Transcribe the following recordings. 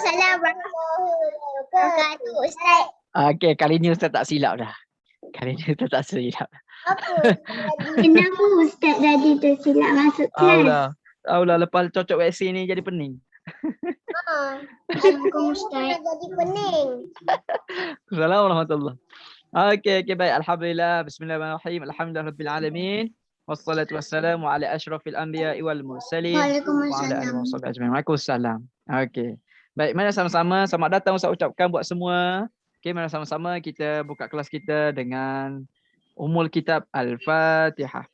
Waalaikumsalam warahmatullahi wabarakatuh, Ustaz. Okey, kali ni Ustaz tak silap dah. Kali ni Ustaz tak silap. Kenapa Ustaz tadi tersilap masuk kelas? Aulah lepas cocok vaksin ni jadi pening. Assalamualaikum Ustaz. Jadi pening. Assalamualaikum warahmatullahi. Okey, baik. Alhamdulillah. Bismillahirrahmanirrahim. Alhamdulillahirabbil alamin. Wassalatu wassalamu ala asyrafil anbiya'i wal mursalin wa ala alihi washabihi ajma'in. Waalaikumsalam. Okey. Baik, mari sama-sama selamat datang Ustaz ucapkan buat semua. Okey, mari sama-sama kita buka kelas kita dengan Ummul Kitab Al-Fatihah.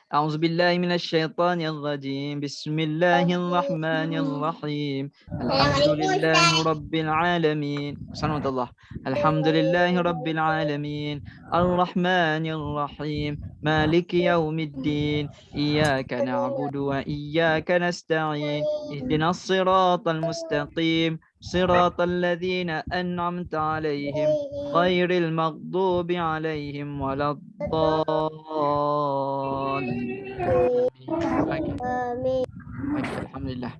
أعوذ بالله من الشيطان الرجيم بسم الله الرحمن الرحيم الحمد لله رب العالمين سبحان الله الحمد لله رب العالمين الرحمن الرحيم مالك يوم الدين إياك نعبد وإياك نستعين اهدنا الصراط المستقيم صراط الذين أنعمت عليهم غير المغضوب عليهم ولا الضالين. Alhamdulillah.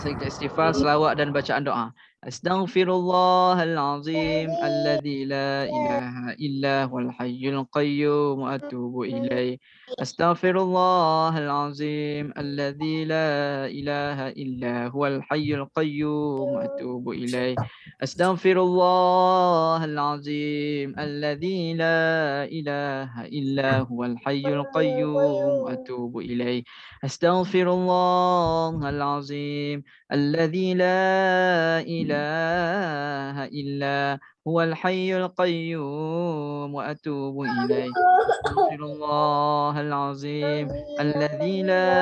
Saya kita istighfar, selawat dan bacaan doa. Astaghfirullahal azim alladzi la ilaha illa huwal hayyul qayyum wa atubu ilaih. Astaghfirullahal azim alladzi la ilaha illa huwal hayyul qayyum wa atubu ilaih. Astaghfirullahal azim alladzi la ilaha illa huwal hayyul qayyum wa atubu ilaih. Astaghfirullahal azim الذي لا إله إلا هو الحي القيوم وأتوب إليه أستغفر الله العظيم الذي لا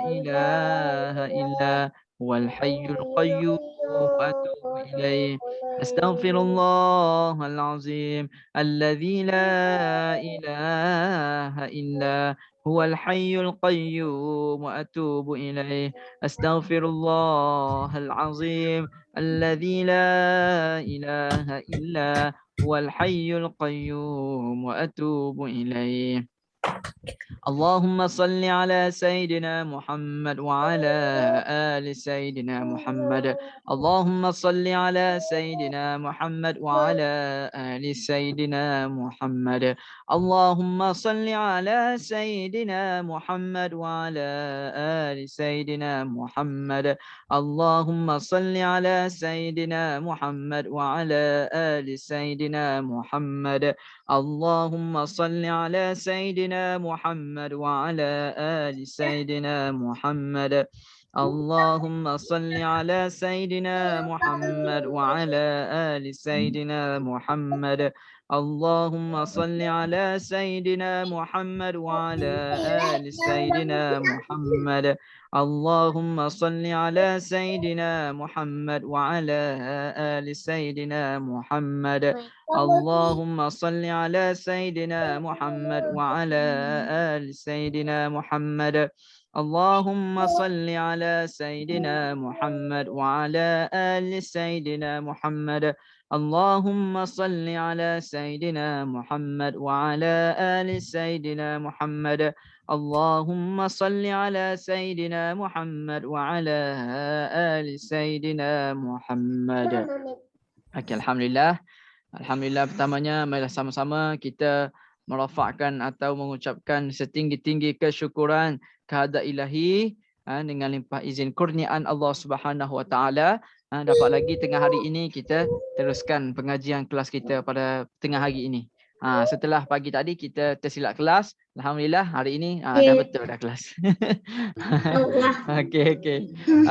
إله إلا هو الحي القيوم وأتوب إليه أستغفر الله العظيم الذي لا إله إلا هو الحي القيوم وأتوب إليه أستغفر الله العظيم الذي لا إله إلا هو الحي القيوم وأتوب إليه اللهم صل على سيدنا محمد وعلى آل سيدنا محمد اللهم صل على سيدنا محمد وعلى آل سيدنا محمد اللهم صل على سيدنا محمد وعلى آل سيدنا محمد اللهم صل على سيدنا محمد وعلى آل سيدنا محمد اللهم صل على سيدنا محمد وعلى آل سيدنا محمد اللهم صل على سيدنا محمد وعلى آل سيدنا محمد اللهم صل على سيدنا محمد وعلى آل سيدنا محمد اللهم صل على سيدنا محمد وعلى آل سيدنا محمد اللهم صل على سيدنا محمد وعلى آل سيدنا محمد اللهم صل على سيدنا محمد وعلى آل سيدنا محمد اللهم صل على سيدنا محمد وعلى آل سيدنا محمد اللهم صل على سيدنا محمد وعلى آل سيدنا محمد. Okey, alhamdulillah. Alhamdulillah, pertamanya marilah sama-sama kita merafakkan atau mengucapkan setinggi-tinggi kesyukuran kehadrat ilahi dengan limpah izin kurniaan Allah Subhanahu Wa Taala. Dapat lagi tengah hari ini kita teruskan pengajian kelas kita pada tengah hari ini. Setelah pagi tadi kita tersilap kelas, alhamdulillah hari ini dah betul dah kelas. Okey.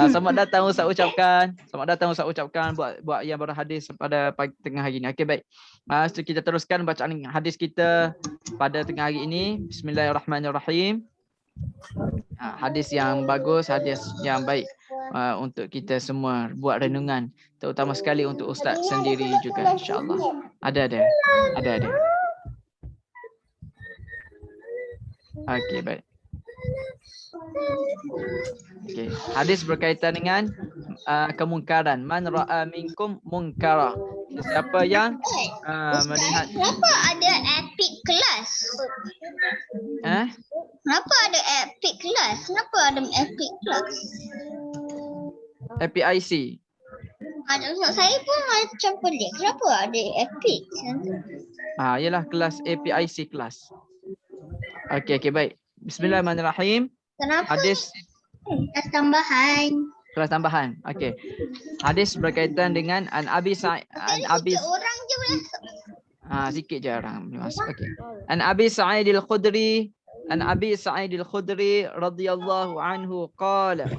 Selamat datang Ustaz ucapkan. Selamat datang Ustaz ucapkan buat yang baru hadis pada pagi tengah hari ini. Okey, baik. So kita teruskan bacaan hadis kita pada tengah hari ini. Bismillahirrahmanirrahim. Hadis yang bagus, hadis yang baik untuk kita semua buat renungan, terutama sekali untuk ustaz sendiri juga, insya-Allah. Ada. Okey, baik. Okey, hadis berkaitan dengan kemungkaran. Man ra'a minkum munkara. Siapa yang melihat. Kenapa ada epic kelas? Kenapa ada epic kelas? Kenapa ada epic kelas? APIC. Ustaz, saya pun macam pelik. Kenapa ada epic? Ialah kelas APIC kelas. Okey, baik. Bismillahirrahmanirrahim. Kenapa Hadis kelas tambahan? kelas tambahan. Okey. Hadis berkaitan dengan an Abi Sa'id Orang je boleh. sikit je orang boleh masuk. Okey. An Abi Sa'id al-Khudri radhiyallahu anhu qala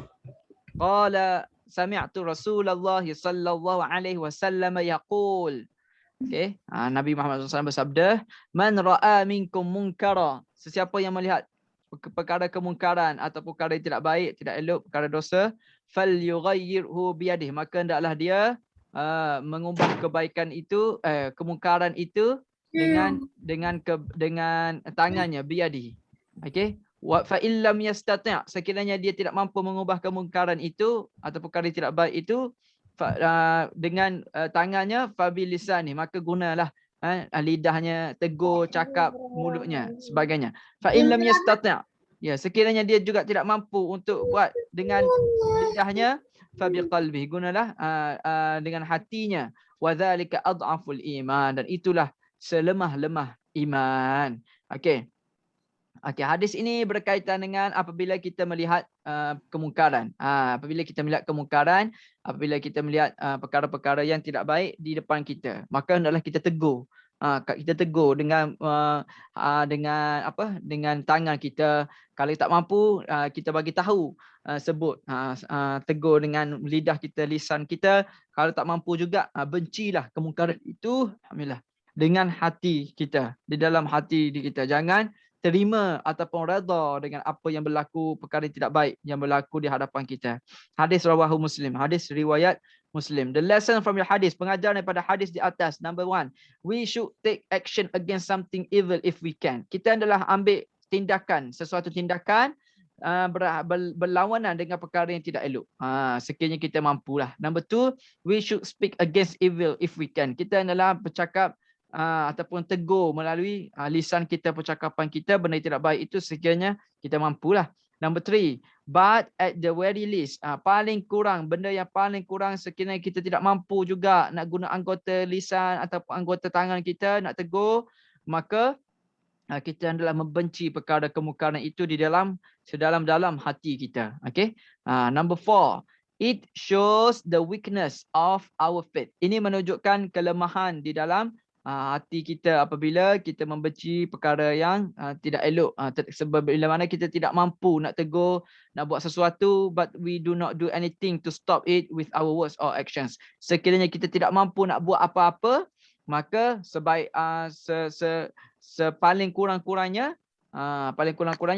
sami'tu Rasulullah sallallahu alaihi wasallam yaqul. Okey. Nabi Muhammad SAW bersabda, man ra'a minkum munkara, sesiapa yang melihat perkara kemungkaran atau perkara yang tidak baik, tidak elok, perkara dosa, falyughayyirhu biyadihi, maka hendaklah dia mengubah kebaikan itu, kemungkaran itu dengan tangannya, biyadihi. Okey. Wa fa illam yastati', sekiranya dia tidak mampu mengubah kemungkaran itu atau perkara yang tidak baik itu dengan tangannya, fabilisani, maka gunalah lidahnya, tegur, cakap, mulutnya, sebagainya. Fa illam yastati', ya, sekiranya dia juga tidak mampu untuk buat dengan lidahnya, fabiqalbi, gunalah dengan hatinya. Wa dzalika adhaful iman, dan itulah selemah-lemah iman. Okey. Hadis ini berkaitan dengan apabila kita melihat kemungkaran. Apabila kita melihat kemungkaran, apabila kita melihat perkara-perkara yang tidak baik di depan kita, maka hendaklah kita tegur. Kita tegur dengan dengan tangan kita. Kalau tak mampu, kita bagi tahu, sebut, tegur dengan lidah kita, lisan kita. Kalau tak mampu juga, bencilah kemungkaran itu, alhamdulillah, dengan hati kita, di dalam hati kita. Jangan terima ataupun redha dengan apa yang berlaku, perkara yang tidak baik yang berlaku di hadapan kita. Hadis rawahu Muslim, hadis riwayat Muslim. The lesson from your hadis, pengajaran daripada hadis di atas. Number 1, we should take action against something evil if we can. Kita adalah ambil tindakan, sesuatu tindakan berlawanan dengan perkara yang tidak elok. Sekiranya kita mampulah. Number 2, we should speak against evil if we can. Kita adalah bercakap ataupun tegur melalui lisan kita, percakapan kita, benda yang tidak baik itu sekiranya kita mampulah. Number 3, but at the very least, paling kurang, benda yang paling kurang, sekiranya kita tidak mampu juga nak guna anggota lisan ataupun anggota tangan kita nak tegur, maka kita adalah membenci perkara kemungkaran itu di dalam sedalam-dalam hati kita. Okay. Number 4, it shows the weakness of our faith. Ini menunjukkan kelemahan di dalam hati kita apabila kita membenci perkara yang tidak elok. Sebab bila mana kita tidak mampu nak tegur, nak buat sesuatu, but we do not do anything to stop it with our words or actions. Sekiranya kita tidak mampu nak buat apa-apa, maka sebaik paling kurang-kurangnya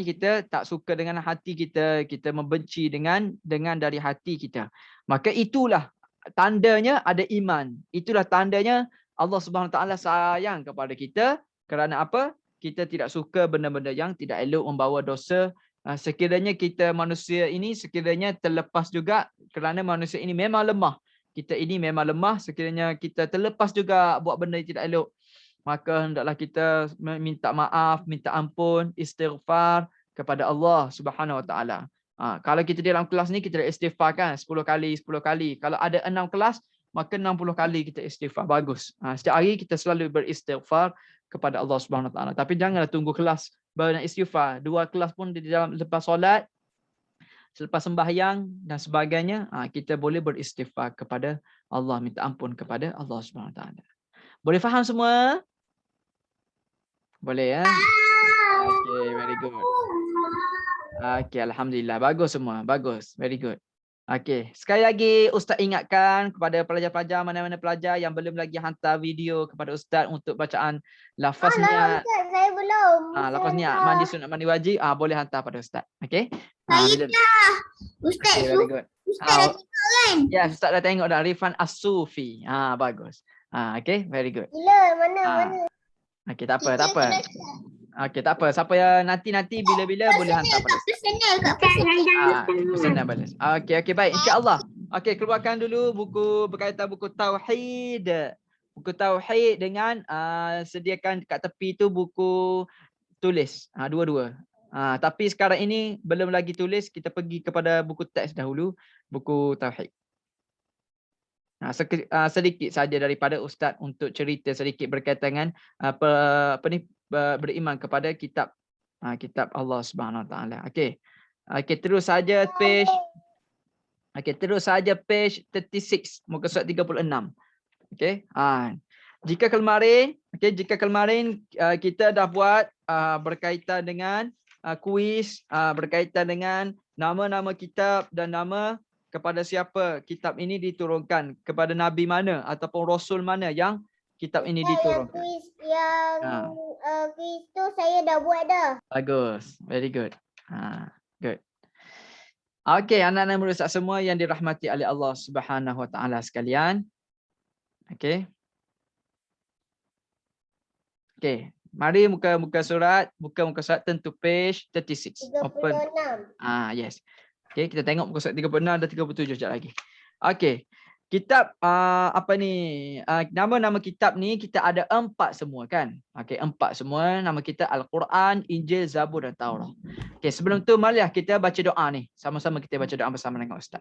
kita tak suka dengan hati kita, kita membenci dengan dari hati kita. Maka itulah tandanya ada iman. Itulah tandanya Allah Subhanahu Wa Taala sayang kepada kita. Kerana apa? Kita tidak suka benda-benda yang tidak elok, membawa dosa. Sekiranya kita manusia ini sekiranya terlepas juga, kerana manusia ini memang lemah. Kita ini memang lemah. Sekiranya kita terlepas juga buat benda yang tidak elok, maka hendaklah kita minta maaf, minta ampun, istighfar kepada Allah Subhanahu Wa Taala. Kalau kita dalam kelas ni kita istighfar kan 10 kali. Kalau ada 6 kelas, maka 60 kali kita istighfar. Bagus. Setiap hari kita selalu beristighfar kepada Allah Subhanahu Wa Taala. Tapi janganlah tunggu kelas baru nak istighfar. 2 kelas pun di dalam lepas solat, selepas sembahyang dan sebagainya, kita boleh beristighfar kepada Allah, minta ampun kepada Allah Subhanahu Wa Taala. Boleh faham semua? Boleh ya? Okay, very good. Okay, alhamdulillah. Bagus semua. Bagus. Very good. Okey, sekali lagi Ustaz ingatkan kepada pelajar-pelajar, mana-mana pelajar yang belum lagi hantar video kepada Ustaz untuk bacaan lafaz niat. Ustaz, saya belum. Lafaz niat mandi sunat mandi wajib, boleh hantar pada Ustaz. Okey. Saya dah. Ustaz, okay, very good. Ustaz dah tengok kan? Ya, Ustaz dah tengok dah. Rifan As-Sufi. Bagus. Okey, very good. Bila? Mana? Okey, tak apa. Okey, tak apa. Siapa yang nanti bila-bila boleh hantar pada Ustaz. Personal balas. Okey, baik. InsyaAllah. Okey, keluarkan dulu buku berkaitan buku Tauhid. Buku Tauhid dengan sediakan kat tepi tu buku tulis. Dua-dua. Tapi sekarang ini belum lagi tulis. Kita pergi kepada buku teks dahulu. Buku Tauhid. Sedikit saja daripada Ustaz untuk cerita sedikit berkaitan dengan beriman kepada kitab kitab Allah Subhanahu Wa Taala. Okey. Okey, terus saja page. Okey, terus saja page 36 muka surat 36. Okey. Jika kemarin kita dah buat berkaitan dengan kuis berkaitan dengan nama-nama kitab dan nama kepada siapa kitab ini diturunkan, kepada nabi mana ataupun rasul mana yang kitab ini diturunkan. Kuis tu saya dah buat dah. Bagus. Very good. Good. Okey, anak-anak murid semua yang dirahmati oleh Allah Subhanahu Wa Taala sekalian. Okey. Okey, mari buka muka surat tentu page 36. 36. Open. Yes. Okey, kita tengok muka surat 36 dan 37 sekejap lagi. Okey. Kitab nama-nama kitab ni kita ada 4 semua kan? Okey, 4 semua nama kita Al-Quran, Injil, Zabur dan Taurat. Okey, sebelum tu marilah kita baca doa ni. Sama-sama kita baca doa bersama dengan Ustaz.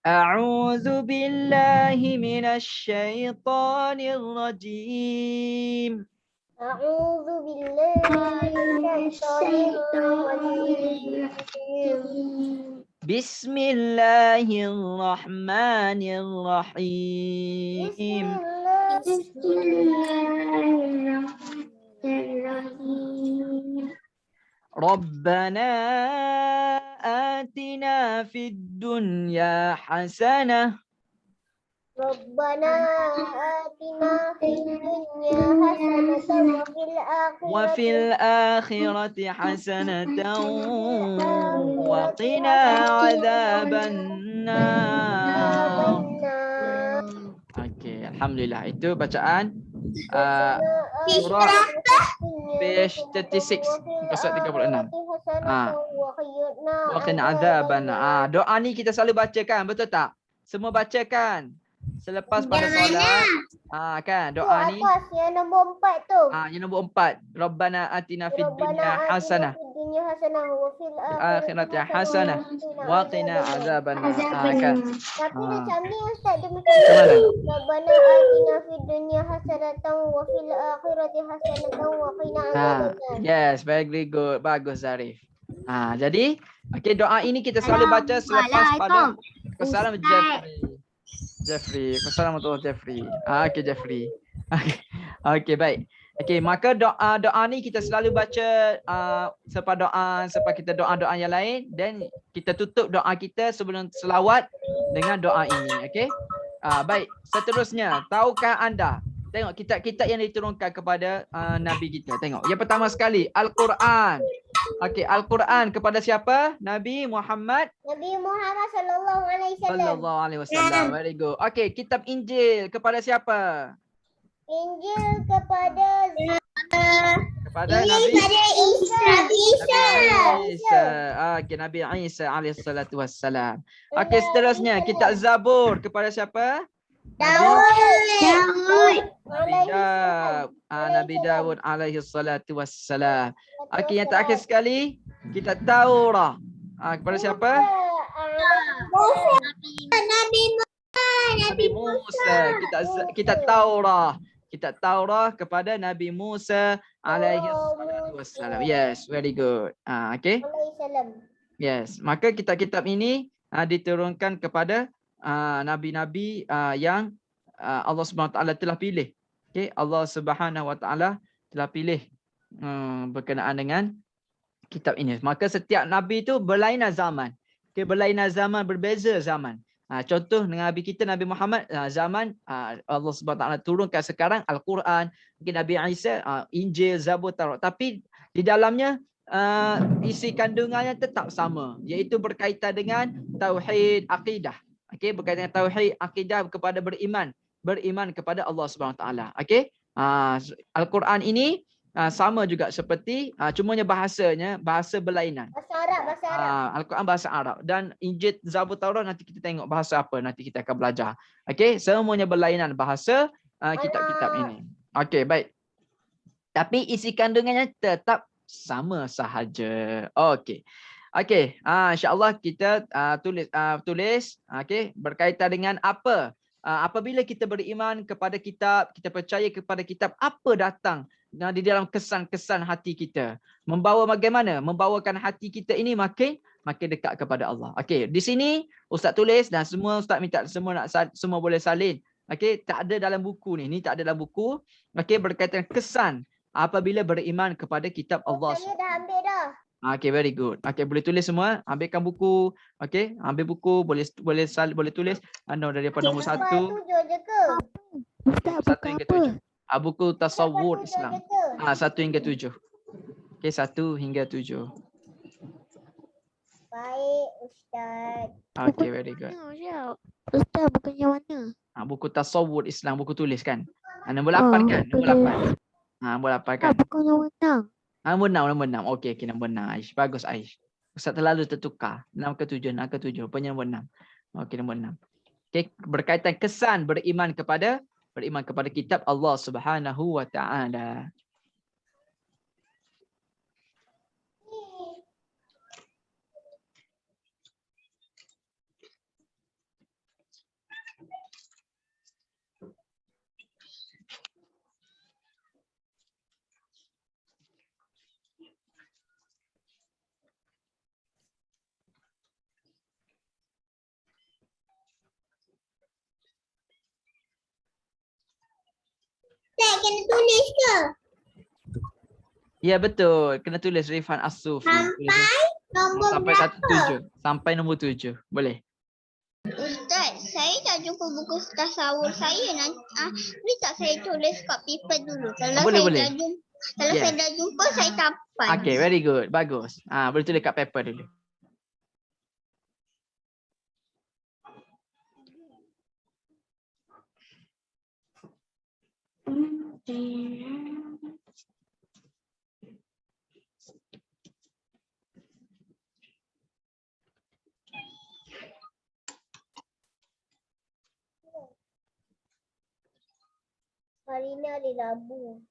A'udzu billahi minasyaitonir rajim. أعوذ بالله من الشيطان الرجيم بسم الله الرحمن الرحيم بسم الله الرحمن ربنا آتنا في الدنيا حسنة ربنا آتنا في الدنيا حسنة وفي الآخرة حسنة وقنا عذاب النار. Okey, alhamdulillah. Itu bacaan surah page 36 muka surat 36. Wa qina adzaban. Doa ni kita selalu bacakan, betul tak? Semua bacakan selepas pada solat. Kan doa ni. Yang nombor 4 tu. Yang nombor 4. Rabbana atina fid dunya hasanah wa fil akhirati hasanah wa qina azaban nar. Kan. Tapi macam ni Ustaz dia macam ni. Rabbana atina fid dunya hasanatan wa fil akhirati hasanatan wa qina azaban nar. Yes, very good. Bagus Zarif. Jadi okey, doa ini kita selalu baca selepas pada Assalamualaikum Jeffrey. Assalamualaikum Jeffrey. Okey Jeffrey. Okey baik. Okey, maka doa ni kita selalu baca selepas kita doa yang lain, dan kita tutup doa kita sebelum selawat dengan doa ini. Okey. Baik, seterusnya, tahukah anda, tengok kitab-kitab yang diturunkan kepada nabi kita. Tengok. Yang pertama sekali Al-Quran. Okey, Al-Quran kepada siapa? Nabi Muhammad sallallahu alaihi wasallam. Sallallahu alaihi wasallam. Very good. Okey, kitab Injil kepada siapa? Injil kepada Nabi Isa. Okey, Nabi Isa alaihi salatu wassalam. Okey, seterusnya kitab Zabur kepada siapa? Nabi Dawud alaihi salatu wassalam. Okey, yang terakhir sekali kita Taurat. Kepada siapa? Nabi Musa. Kita Taurat. Kita Taurat kepada Nabi Musa alaihi salatu wassalam. Yes, very good. Okey. Yes, maka kitab-kitab ini diturunkan kepada nabi-nabi yang Allah Subhanahu Wa Taala telah pilih. Okey, Allah Subhanahu Wa Taala telah pilih berkenaan dengan kitab ini. Maka setiap nabi itu berlainan zaman. Okey, berlainan zaman, berbeza zaman. Contoh dengan nabi kita Nabi Muhammad, zaman Allah Subhanahu Wa Taala turunkan sekarang Al-Quran. Mungkin Nabi Isa Injil, Zabur, Taurat. Tapi di dalamnya isi kandungannya tetap sama, iaitu berkaitan dengan tauhid, akidah. Okey, berkaitan dengan tauhid, akidah kepada beriman kepada Allah Subhanahu Wa Taala. Okey, Al-Quran ini sama juga seperti cumanya bahasanya bahasa berlainan. Bahasa Arab. Al-Quran bahasa Arab, dan Injil, Zabur, Taurat nanti kita tengok bahasa apa, nanti kita akan belajar. Okey, semuanya berlainan bahasa kitab-kitab ini. Okey, baik. Tapi isi kandungannya tetap sama sahaja. Okey. Okey, insya-Allah kita tulis okey, berkaitan dengan apa apabila kita beriman kepada kitab, kita percaya kepada kitab, apa datang di dalam kesan-kesan hati kita? Membawa bagaimana? Membawakan hati kita ini makin dekat kepada Allah. Okey, di sini Ustaz tulis dan semua Ustaz minta semua boleh salin. Okey, tak ada dalam buku ni. Ni tak ada dalam buku. Okey, berkaitan kesan apabila beriman kepada kitab Allah. Saya dah ambil dah. Okay, very good. Okay, boleh tulis semua. Ambilkan buku. Okay, ambil buku. Boleh tulis. Daripada nombor 1. 7 je ke? Ustaz, 1 bukan hingga apa? 7. Buku Tasawwur 7 Islam. je ke? 1 hingga 7. Okay, 1 hingga 7. Baik, Ustaz. Okay, very good. Ustaz, bukannya mana? Buku Tasawwur Islam. Buku tulis kan? Nombor 8 kan? Nombor 8. Nombor 8 kan? Bukannya menang. Nombor 6. Okey, nombor 6. Aish. Bagus, Aish. Ustaz terlalu tertukar. 6 ke 7, 6 ke 7. Rupanya nombor 6. Okey, nombor 6. Okey, berkaitan kesan beriman kepada kitab Allah Subhanahu wa taala. Ustaz, kena tulis ke? Ya, betul. Kena tulis Rifan As-Sufi. Nombor Sampai 7. Sampai nombor 7. Boleh. Ustaz, saya dah jumpa buku tasawur saya nanti. Boleh tak saya tulis kat paper dulu? Kalau Boleh. saya dah jumpa, saya tapan. Okay, very good. Bagus. Boleh tulis kat paper dulu. Hari ni hari Rabu.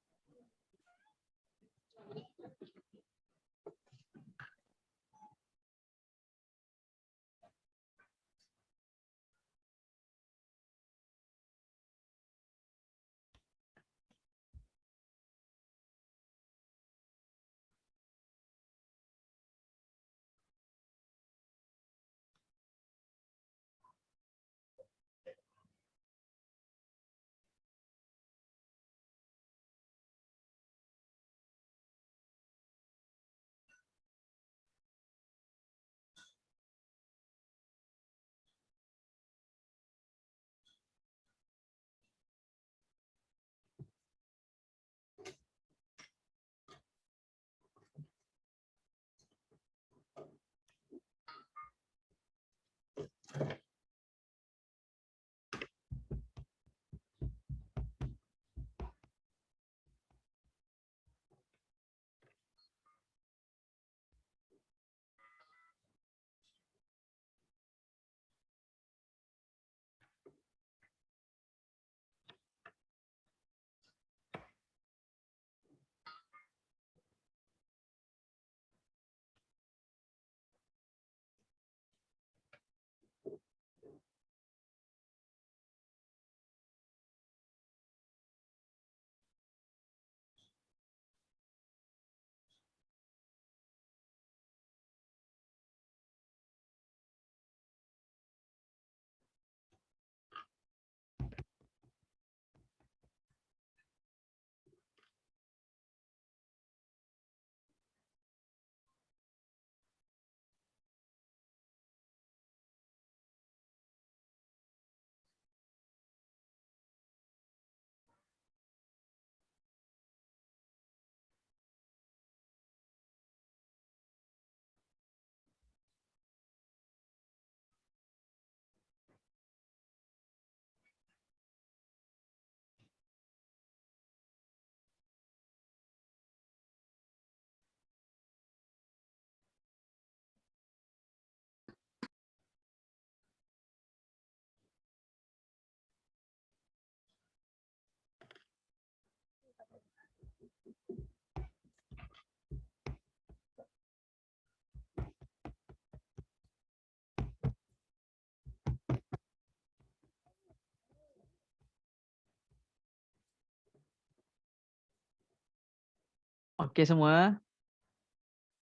Okey semua?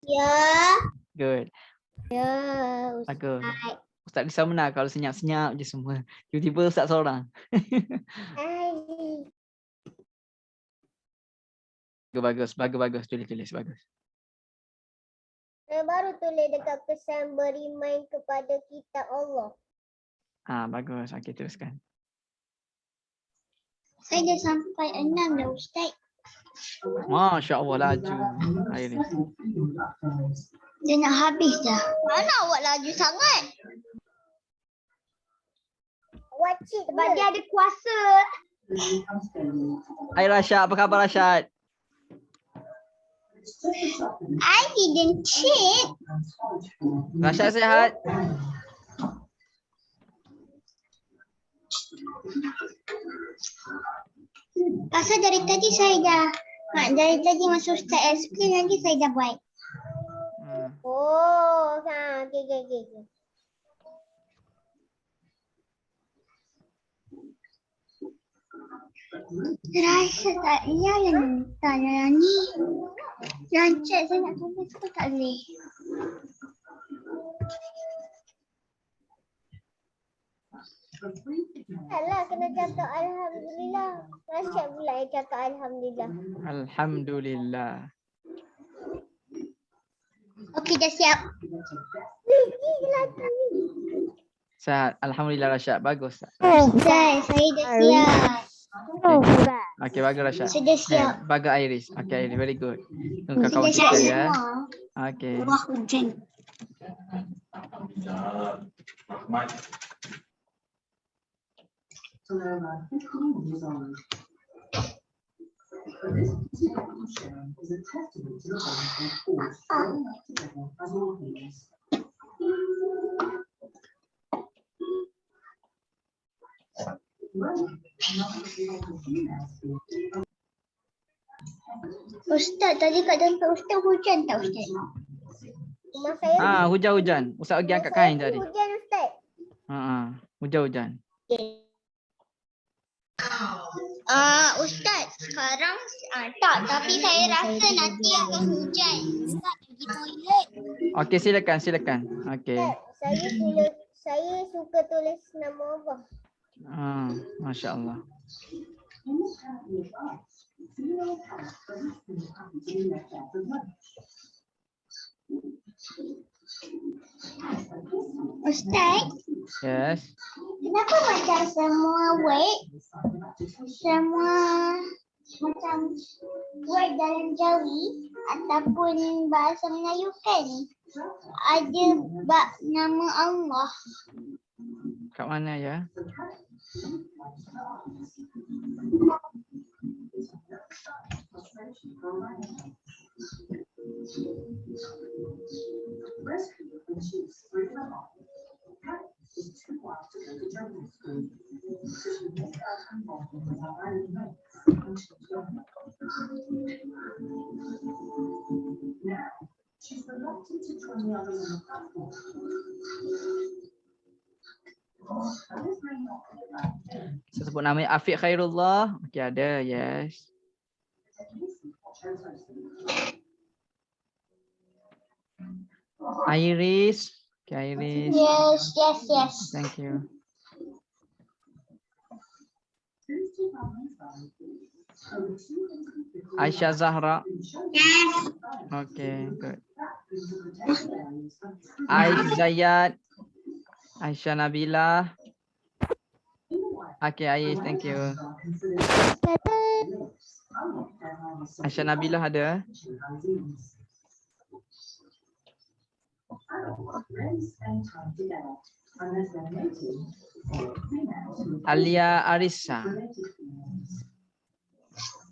Ya. Good. Ya, Bagus. Ustaz. Ustaz risau benar kalau senyap-senyap je semua. Tiba-tiba Ustaz seorang. Hai. Bagus. Tulis. Bagus. Saya baru tulis dekat pesan beriman kepada kita Allah. Bagus. Okey, teruskan. Saya dah sampai 6 dah, Ustaz. Masya Allah laju. Iris. Dia nak habis dah. Mana awak laju sangat? Wajib sebab dia ada kuasa. Hai Rashad, apa khabar Rashad? I didn't check. Rashad sihat? Pasal dari tadi saya dah dari tadi masa Ustaz explain lagi saya dah buat. Oh, okey. Rasa tak ya yang tanya ni. Rancak saya nak tulis tu tak boleh. Alah, kena cakap Alhamdulillah. Rasyad pula yang cakap Alhamdulillah. Alhamdulillah. Okey, dah siap. Sihat. Alhamdulillah Rashad. Bagus. Ustaz, saya dah siap. Okey, bagus Rashad. Saya dah siap. Bagus Iris. Okey, Iris. Very good. Tunggu Saya kawan dah siap kita ya. semua. Okey. Wah, hujan. Ustaz, tadi kat tempat Ustaz hujan tak Ustaz? Rumah saya Hujan-hujan. Ustaz pergi angkat kain tadi. hujan Ustaz. Hujan-hujan. Ustaz, sekarang tak, tapi saya rasa nanti akan hujan. Ustaz, pergi toilet. Okey, silakan. Okey. Saya suka tulis nama Allah. Masya Allah. Ustaz, Yes. kenapa macam semua word, semua macam word dalam Jawi ataupun bahasa Melayu kan ada nama Allah? Kat mana ya? Saya sebut nama Afiq Khairullah. Okey, ada. Yes. Iris. Okay, Iris. Yes. Thank you. Aisyah Zahra. Yes. Okay, good. Aish Zayad. Aisyah Nabila. Okay, Aish, thank you. Aisyah Nabila ada? Alia Arissa.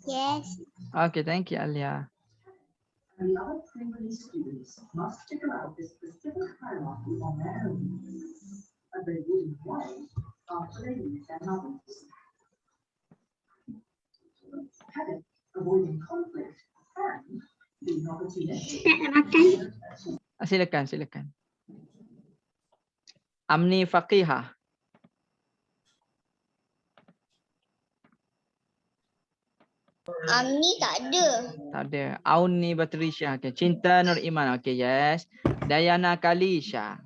Yes. Okay, thank you, Alia. Silakan. Amni Faqihah. Amni tak ada. Tak ada. Auni Batrisha. Okay. Cinta Nur Iman. Okay, yes. Dayana Kalisha.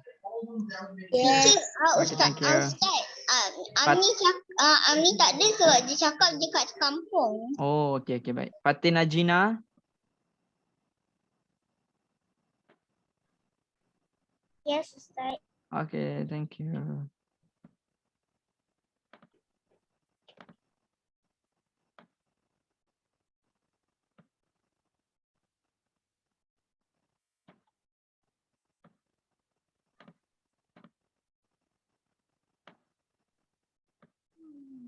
Yes. Okay, Ustaz, thank you. Ustaz. Amni tak ada sebab dia cakap je kat kampung. Oh, okay, okay, baik. Fatina Jina. Yes, Ustaz. Okay, thank you.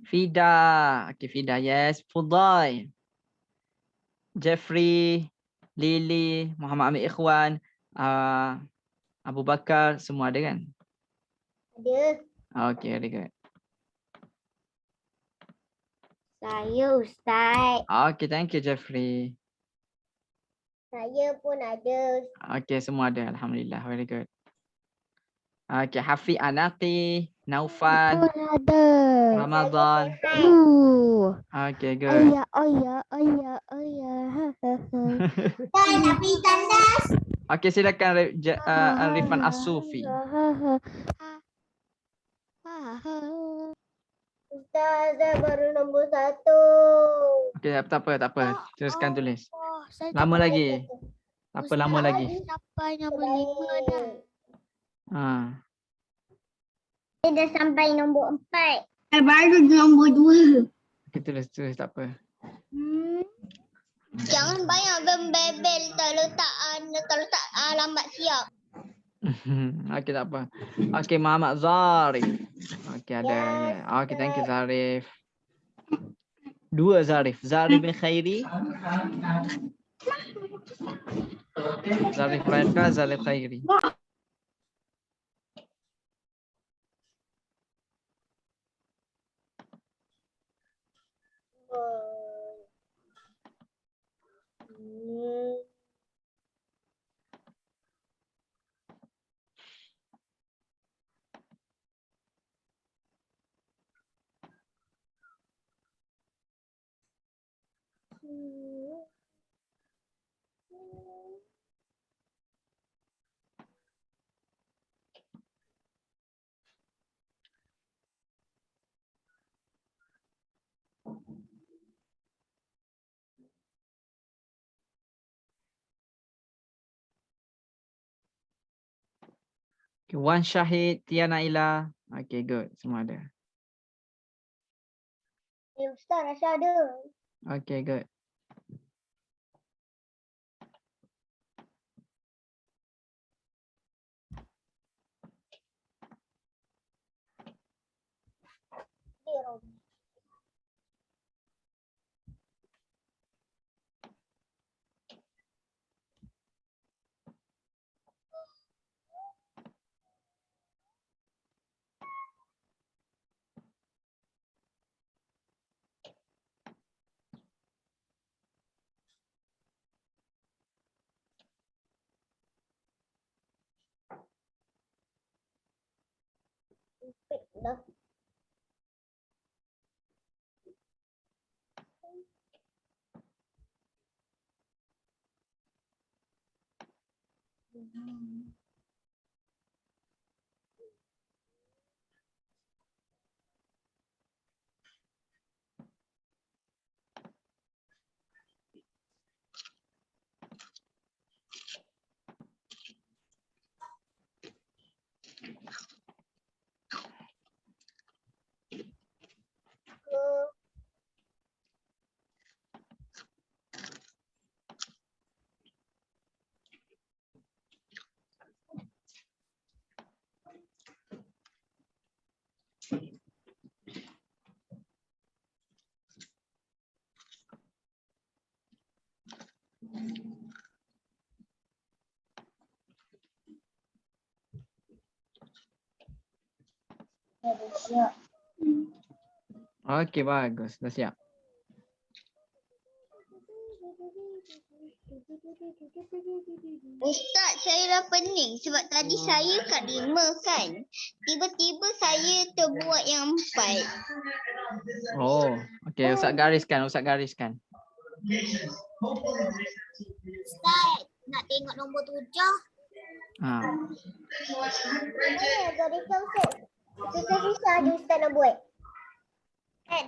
Fida. Okay, Fida, yes. Fudai. Jeffrey, Lily, Muhammad Amir Ikhwan, Abu Bakar, semua ada kan? Ada. Okay, very good. Saya, Ustaz. Okay, thank you, Jeffrey. Saya pun ada. Okay, semua ada. Alhamdulillah, very good. Okay, Hafiz Anaki, Naufal, Pun ada. Ramadan. Okay, good. Ayah, ayah, ayah, ayah. Tapi tandas. Okay, silakan Arifan As-Sufi. Ustaz, saya baru nombor 1. Okay, tak apa, tak apa. Teruskan tulis. Saya Lama dapat- lagi. Tak apa, lama lagi. Sampai nombor 5 dah. Saya dah sampai nombor 4. Saya baru nombor 2. Okay, tulis, tak apa. Jangan banyak bembel tak letak lambat siap. Okay, tak apa. Okay, Muhammad Zarif. Okay, ada. Yes, Yeah. Okay, thank you, Zarif. 2 Zarif. Zarif bin Khairi. Zarif Raika, Zarif Khairi. Okay, Wan Syahid, Tiana Ila. Okay, good. Semua ada. Ya, Ustaz, rasa ada. Okay, good. Dia, Rob. Dah. Dah siap. Okay, bagus. Dah siap. Ustaz, saya dah pening sebab tadi saya kat 5 kan. Tiba-tiba saya terbuat yang 4. Oh, okay. Ustaz gariskan, Ustaz gariskan. Ustaz, nak tengok nombor 7. Ha. Mana gariskan Ustaz? Susah-susah je Ustaz nak buat.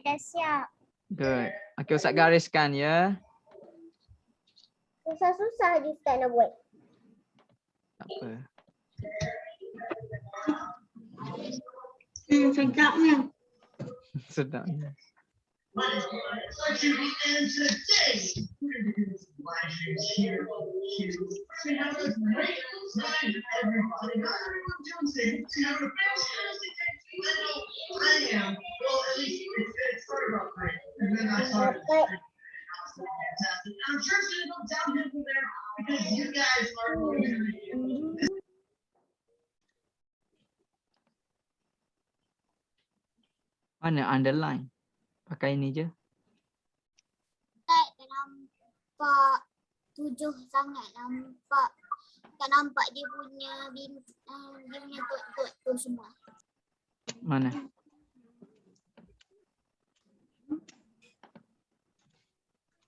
Dah siap. Good. Okey, Ustaz gariskan ya. Susah-susah je Ustaz nak buat. Tak apa. Sedapnya. Sedap. Dapat. Mana underline? Pakai ini je. Ustaz, tak nampak 7 sangat. Tak nampak dia punya dot-dot tu semua. Mana?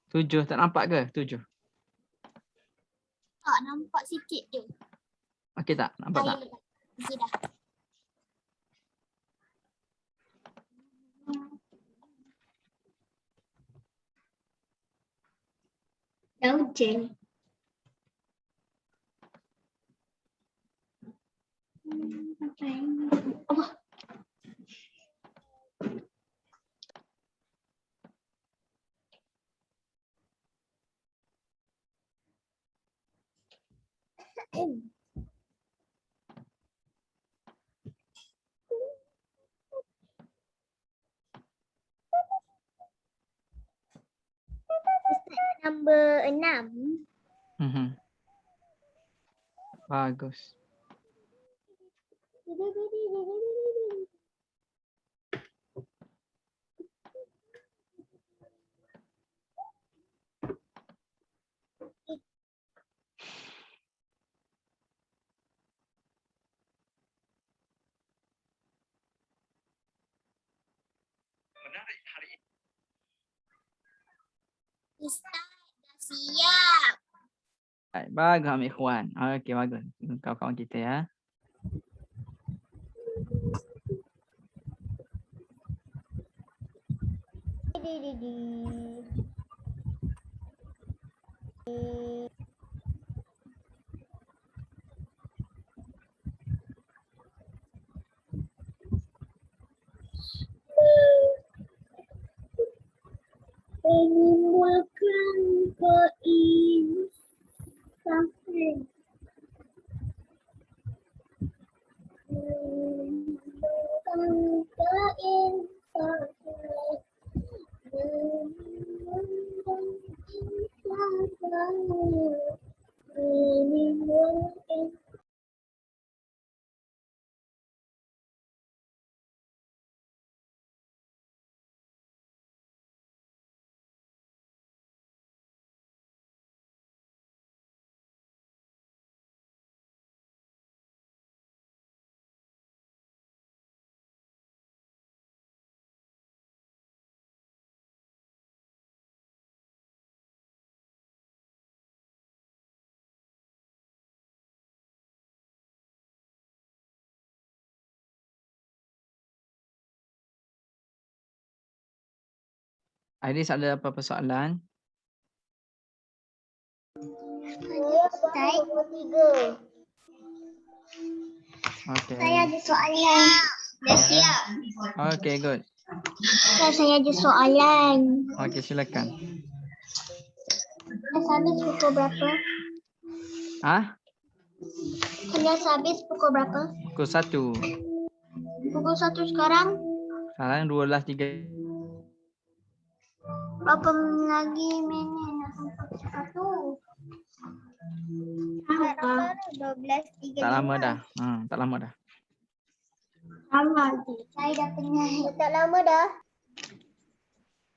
Tujuh. Tak nampak ke? 7. Tak nampak sikit je. Okey tak? Nampak tak? Okey dah. Dah hujan. Allah. Number 6. Bagus. Ustaz, dah siap. Baik, bagus Amir Ikhwan. Okey, bagus. Kawan-kawan kita ya. Menimbulkan keinsafan. Menimbulkan keinsafan. Menimbulkan keinsafan. Menimbulkan Iris ada apa-apa soalan? Ustaz. Okey. Saya ada soalan. Dah siap. Okey, good. Saya ada soalan. Okey, silakan. Kelas habis pukul berapa? Ah, Kelas habis pukul berapa? pukul 1. Pukul 1 sekarang. Sekarang 12.3. Berapa lagi minit nak sampai 1? Apa? 12.35. Tak lama dah. Tak lama dah. Lama je. Saya dah penat. Tak lama dah.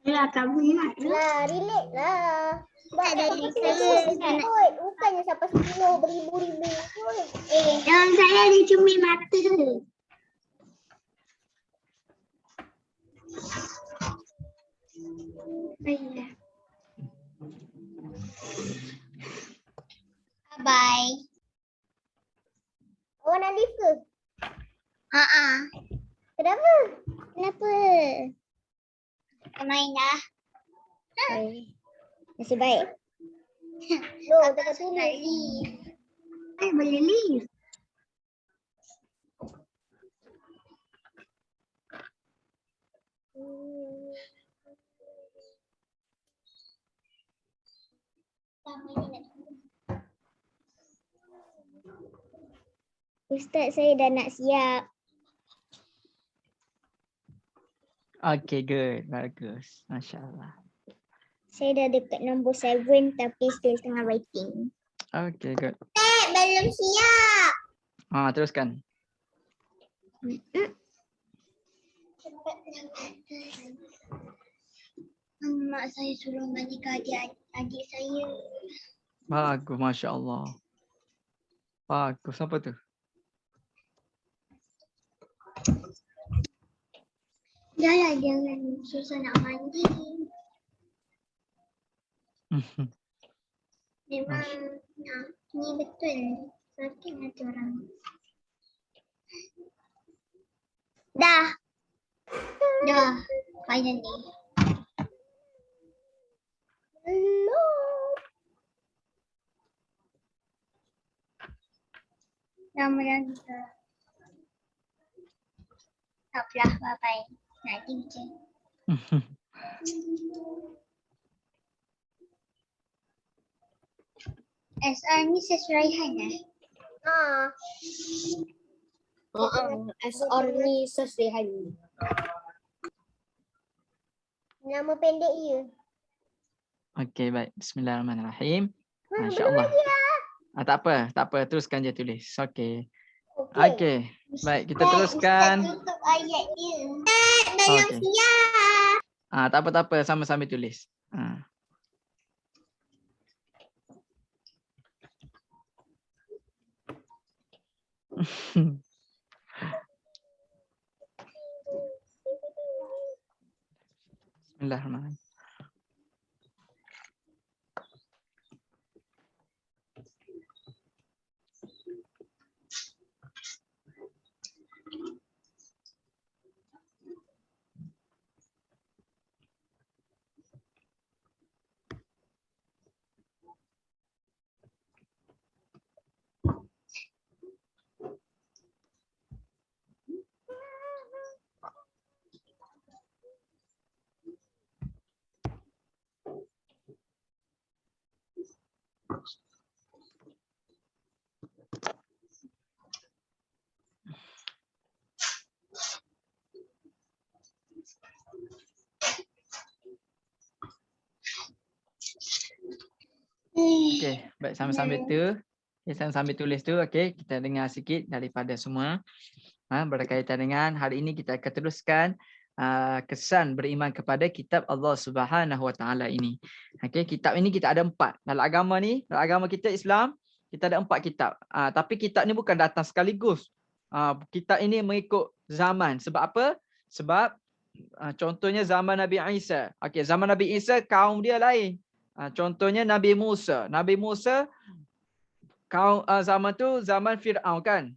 Ya, tak penat. Lah, relax lah. Sebab Tak ada sampai list. 10 kot. Bukannya sampai 10 beribu-ribu kot. Jangan saya ada cumi mata. Baiklah. Bye. Awak nak lift ke? Kenapa? Kenapa? Main dah. Nasib baik. Loh, tak Nak tulis. leave. Boleh leave. Ustaz, saya dah nak siap. Okay, good. Bagus. Masya Allah. Saya dah dekat nombor 7 tapi still tengah writing. Okay, good. Belum siap. Teruskan. Mak saya suruh mandikan adik saya. Bagus, Masya Allah. Bagus. Apa tu? Jangan jangan susah nak mandi. Memang ni betul. Sakit hati orang. Dah. Finally. Ramadhan kita. Tak apalah, bye-bye. Nanti je. SR ni sesuai Raihan SR ni sesuai. Nama pendek ia. Okay, baik. Bismillahirrahmanirrahim. Masya Allah. Tak apa. Teruskan je tulis. Okay. Okay. Baik, kita teruskan. Tutup ayat dia. Belum siap. Tak apa. Sama-sama tulis. Bismillahirrahmanirrahim. Okey, baik sambil-sambil tu. Okay, sambil tulis tu, okey, kita dengar sikit daripada semua. Berkaitan dengan hari ini kita akan teruskan kesan beriman kepada kitab Allah Subhanahu Wa Taala ini. Okey, kitab ini kita ada 4. Dalam agama ni, dalam agama kita Islam, kita ada 4 kitab. Tapi kitab ni bukan datang sekaligus. Kitab ini mengikut zaman. Sebab apa? Sebab contohnya zaman Nabi Isa. Okey, zaman Nabi Isa kaum dia lain. Contohnya Nabi Musa. Nabi Musa kaum zaman tu zaman Firaun kan?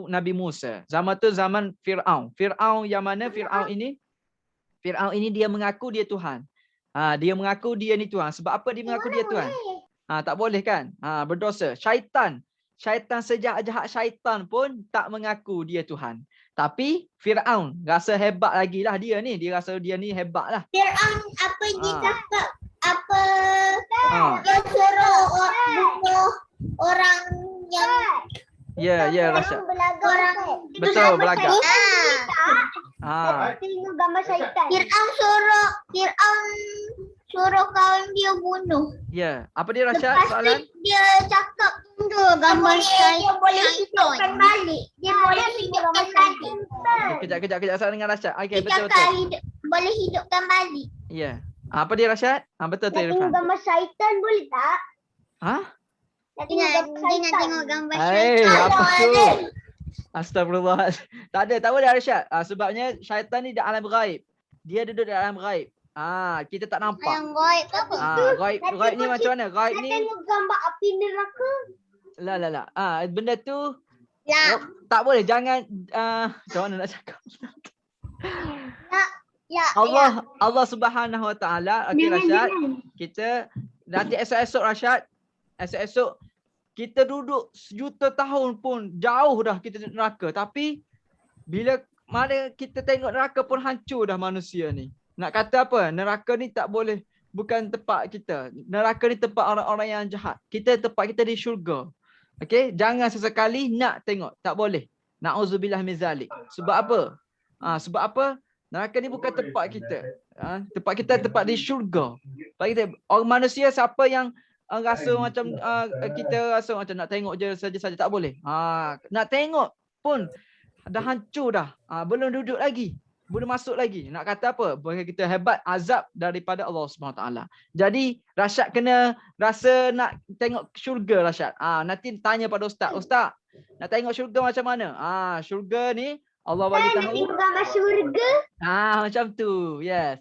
Nabi Musa. Zaman tu zaman Firaun. Firaun yang mana Firaun ini dia mengaku dia Tuhan. Dia mengaku dia ni Tuhan. Sebab apa dia mengaku dia Tuhan? Tak boleh kan? Berdosa. Syaitan sejahat-jahat syaitan pun tak mengaku dia Tuhan. Tapi Firaun rasa hebat lagi lah dia ni. Dia rasa dia ni hebat lah. Firaun apa dia cakap? Apa dia suruh bunuh orang yang Ya, Rasya. orang Betul, belagak. Tengok gambar syaitan. Firaun suruh kaum dia bunuh. Ya. Apa dia Rasya Lepas soalan? tu dia cakap gambar syaitan. Dia boleh hidupkan balik. Kejap. Soalan dengan Rasyad. Okey, Dia betul. cakap boleh hidupkan balik. Ya. Apa dia Rasyad? Betul Nak Irfan. tengok gambar syaitan boleh tak? Nak Dia tengok gambar nak syaitan. tengok gambar Hai, syaitan. apa tu? Astagfirullah. Tak boleh Rasyad. Sebabnya syaitan ni di alam ghaib. Dia duduk di alam ghaib. Kita tak nampak. Yang gaib apa? Ghaib ni macam mana? Ghaib Nak ni tengok gambar api neraka. La. Benda tu La. tak boleh. Jangan macam mana nak cakap? Ya. Allah Subhanahu Wa Taala. Okey Rashad. Kita nanti esok-esok Rashad. Esok-esok kita duduk sejuta tahun pun jauh dah kita di neraka. Tapi bila mana kita tengok neraka pun hancur dah manusia ni. Nak kata apa? Neraka ni tak boleh. Bukan tempat kita. Neraka ni tempat orang-orang yang jahat. Tempat kita di syurga. Okey, jangan sesekali nak tengok. Tak boleh. Na'udzubillah min zalik. Sebab apa? Sebab apa? Neraka ni bukan tempat kita. Tempat kita tempat di syurga. Orang manusia siapa yang rasa macam kita rasa macam nak tengok je saja-saja, tak boleh. Nak tengok pun dah hancur dah. Belum duduk lagi. Belum masuk lagi. Nak kata apa? Bagi kita hebat azab daripada Allah Subhanahu Taala. Jadi Rashad kena rasa nak tengok syurga Rashad. Nanti tanya pada ustaz. Ustaz, nak tengok syurga macam mana? Syurga ni Allah bagi tahu. Tengok gambar syurga. Macam tu. Yes.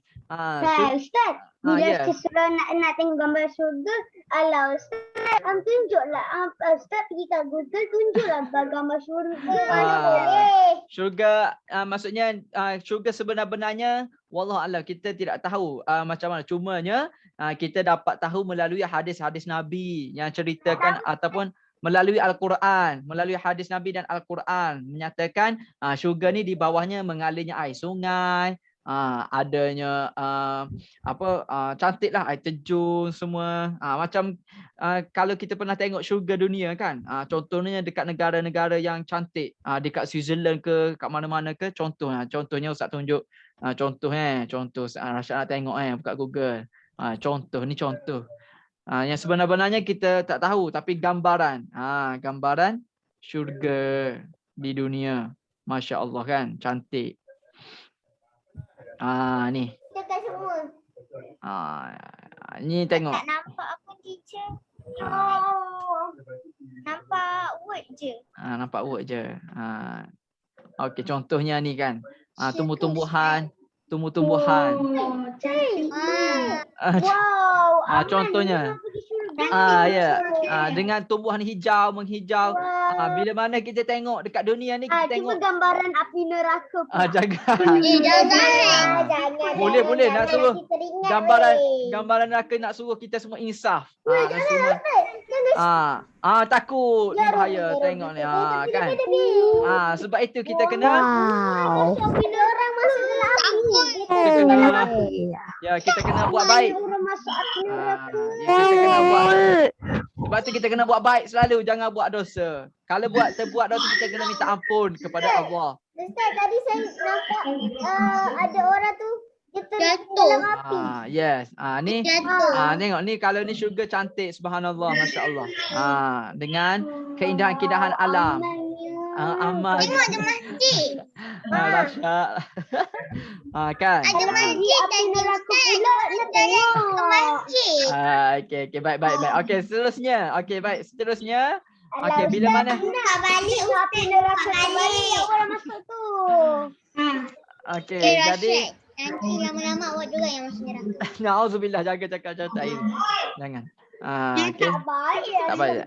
Ustaz, bila yes. Kisra nak tengok gambar syurga, alah Ustaz, tunjuklah. Ustaz pergi ke Google, tunjuklah gambar syurga. Mana boleh. Syurga maksudnya syurga sebenar-benarnya wallahu a'lam, kita tidak tahu macam mana. Cumanya kita dapat tahu melalui hadis-hadis Nabi yang ceritakan ataupun melalui Al-Quran, melalui hadis Nabi dan Al-Quran menyatakan syurga ni di bawahnya mengalirnya air sungai, adanya cantiklah air terjun semua. Macam kalau kita pernah tengok syurga dunia kan, contohnya dekat negara-negara yang cantik, dekat Switzerland ke, kat mana-mana ke, contohnya Ustaz tunjuk contoh Rashad nak tengok buka Google. Contoh ni contoh. Yang sebenar-benarnya kita tak tahu, tapi gambaran. Gambaran syurga di dunia. Masya Allah kan, cantik. Ni. Dekat semua. Ni tengok. Tak nampak apa teacher? Nampak word je. Nampak word je. Okey, contohnya ni kan. Tumbuh-tumbuhan. Wow. Contohnya. Dengan tumbuhan hijau, menghijau. Bila mana kita tengok dekat dunia ni, kita tengok. Cuma gambaran api neraka. Jangan. Jangan. Boleh nak suruh gambaran neraka, nak suruh kita semua insaf. Takut ni bahaya tengok ni kan. Sebab itu kita kena Orang masuk dalam api. kita kena buat baik. Orang masuk api neraka. Kita kena buat. Sebab tu kita kena buat baik selalu, jangan buat dosa. Kalau terbuat dosa, kita kena minta ampun kepada Allah. Ustaz, tadi saya nampak ada orang tu dia terjatuh dalam api. Yes. Ni tengok ni, kalau ni syurga cantik, subhanallah, masya-Allah. Dengan keindahan-keindahan alam. Amal. Tengok ada masjid. Rashad. Kan? Ada masjid dan neraka pula nak tengok masjid. Okey, baik. Okey, seterusnya. Okey, bila mana? Nak balik api neraka balik orang masuk tu. Okey, jadi nanti lama-lama awak juga yang masuk neraka. Nauzubillah, jaga cakap cerita ini. Jangan. Okey. Tak baik.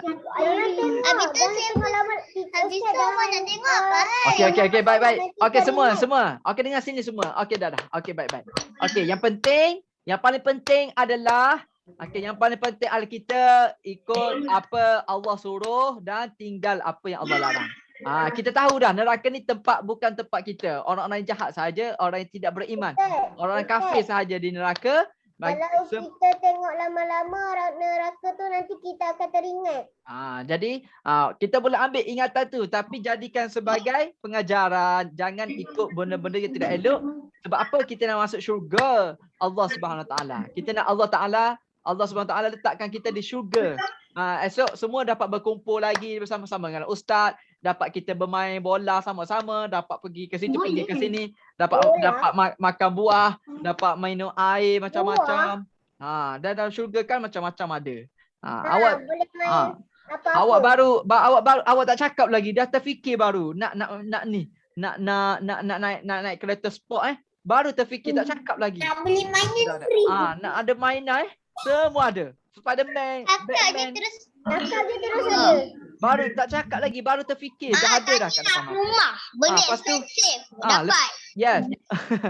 Habis tu awak nak tengok apa? Okey, baik. Okey, semua. Okey, dengar sini semua. Okey, dah. Okey, baik. Okey, yang paling penting adalah yang paling penting adalah kita ikut apa Allah suruh dan tinggal apa yang Allah larang. Kita tahu dah neraka ni bukan tempat kita. Orang-orang yang jahat sahaja, orang yang tidak beriman. Orang kafir sahaja di neraka. Kalau kita tengok lama-lama neraka tu, nanti kita akan teringat. Jadi kita boleh ambil ingatan tu, tapi jadikan sebagai pengajaran. Jangan ikut benda-benda yang tidak elok. Sebab apa kita nak masuk syurga Allah Subhanahu Taala? Kita nak Allah Subhanahu Taala letakkan kita di syurga. Esok semua dapat berkumpul lagi bersama-sama dengan ustaz, dapat kita bermain bola sama-sama, dapat pergi ke situ, pergi ke sini, dapat makan buah, dapat minum air macam-macam. Dan dalam syurga kan macam-macam ada. Awak boleh main apa-apa. Awak tak cakap lagi, dah terfikir baru nak naik kereta sport baru terfikir, tak cakap lagi. Nak beli mainan free. Nak ada mainan semua ada. Spiderman, Batman. Dia terus Nakal dia terus ada. Baru tak cakap lagi, baru terfikir. Dah ada dah kat depan mata. Rumah. Benda lepas tu, expensive. ah, Dapat. Yes.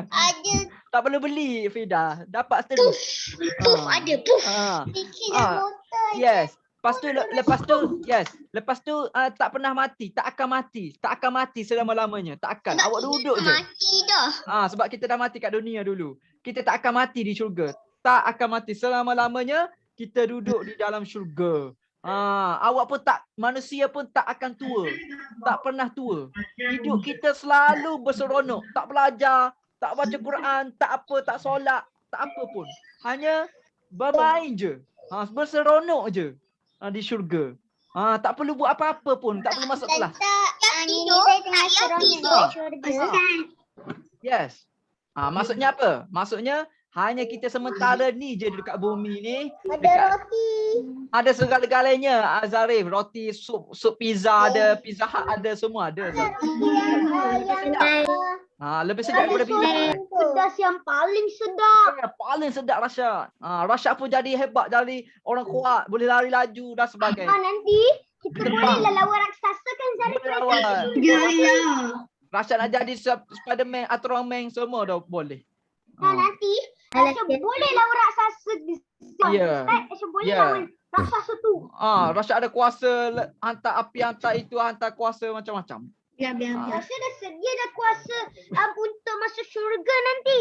Ada Tak perlu beli, Fida. Dapat terus. puff. Ada puff. Fikir Ah. dan motor. Yes. Lepas tu tak pernah mati, tak akan mati. Tak akan mati selama-lamanya. Tak akan. Sebab Awak kita duduk dah je. mati dah. Sebab kita dah mati kat dunia dulu. Kita tak akan mati di syurga. Tak akan mati selama-lamanya. Kita duduk di dalam syurga. Awak pun tak, manusia pun tak akan tua. Tak pernah tua. Hidup kita selalu berseronok. Tak belajar, tak baca Quran, tak apa, tak solat, tak apa pun. Hanya bermain je. Berseronok je di syurga. Tak perlu buat apa-apa pun. Tak perlu masuk kelas. Yang Ini tidur, saya tengah tak yang seronok tidur. di syurga. Yes. Maksudnya apa? Maksudnya hanya kita sementara ni je dekat bumi ni. Ada roti. Ada segala-galanya, Zarif. Roti, sup pizza ada, Pizza Hut ada, semua ada. Zarif. Lebih sedap daripada pizza Hut. Pedas yang paling sedap. Paling sedap Rashad. Rashad pun jadi hebat, jadi orang kuat, boleh lari laju dan sebagainya. Nanti kita Terbang. boleh lawan raksasa kan Zarif? Boleh lawan. Rashad nak jadi Spiderman, Ultraman, semua dah boleh. Nanti Aisyah boleh lawan raksasa di Ya. Aisyah boleh Ya. lawan raksasa tu. Rashad ada kuasa hantar api, hantar itu, hantar kuasa macam-macam. Aisyah dah sedia dah kuasa untuk masuk syurga nanti.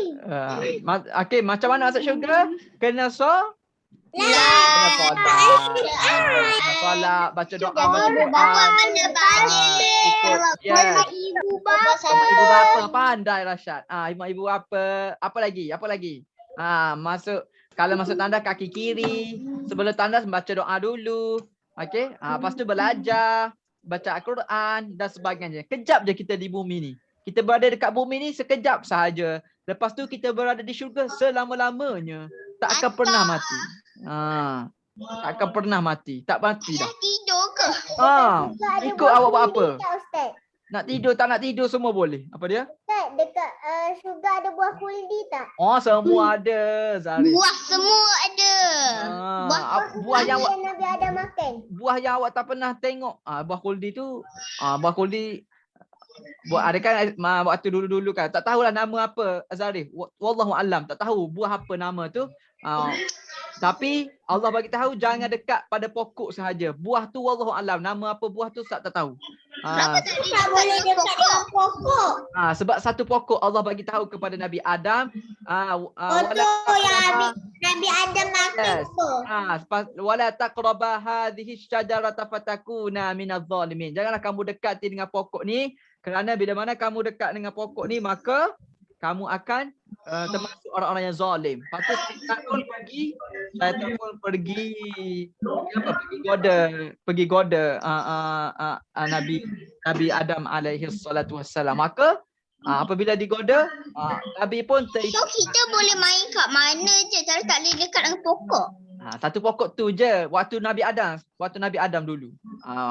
Okey, macam mana masuk syurga? Kena solat. Kena solat, baca doa, baca Bawa Quran. benda banyak. Yes. Ibu Ibu bapa pandai Rashad. Ibu bapa. Apa lagi? Masuk, kalau masuk tandas kaki kiri. Sebelum tandas baca doa dulu. Okey. Lepas tu belajar, baca Al-Quran dan sebagainya. Kejap je kita di bumi ni. Kita berada dekat bumi ni sekejap sahaja. Lepas tu kita berada di syurga selama-lamanya. Tak akan pernah mati. Tak akan pernah mati. Tak mati dah. Dah tidur ke? Ikut awak buat apa? Tak, Ustaz? Nak tidur, tak nak tidur, semua boleh. Apa dia? Ustaz, dekat syurga ada buah kuldi tak? Semua ada, Zarif. Buah semua ada. Buah yang awak, Yang Nabi Adam makan. buah yang awak tak pernah tengok. Buah kuldi tu, buah kuldi, ada kan waktu dulu-dulu kan. Tak tahulah nama apa, Zarif. Wallahu alam, tak tahu buah apa nama tu. Tapi Allah bagi tahu jangan dekat pada pokok sahaja. Buah tu wallahu alam, nama apa buah tu tak tahu. Kenapa tak Tak boleh dekat dengan pokok. Sebab satu pokok Allah bagi tahu kepada Nabi Adam. Nabi Adam makan Yes. tu. Wala taqraba hadhihi syajarata fatakuna minadh zalimin. Janganlah kamu dekati dengan pokok ni, kerana bila mana kamu dekat dengan pokok ni maka kamu akan termasuk orang-orang yang zalim. Patut syaitan pun pergi pergi goda Nabi Adam alaihi salatu wassalam. Maka apabila digoda, Nabi pun So kita boleh main kat mana je, cara tak boleh dekat dengan pokok. satu pokok tu je waktu Nabi Adam dulu.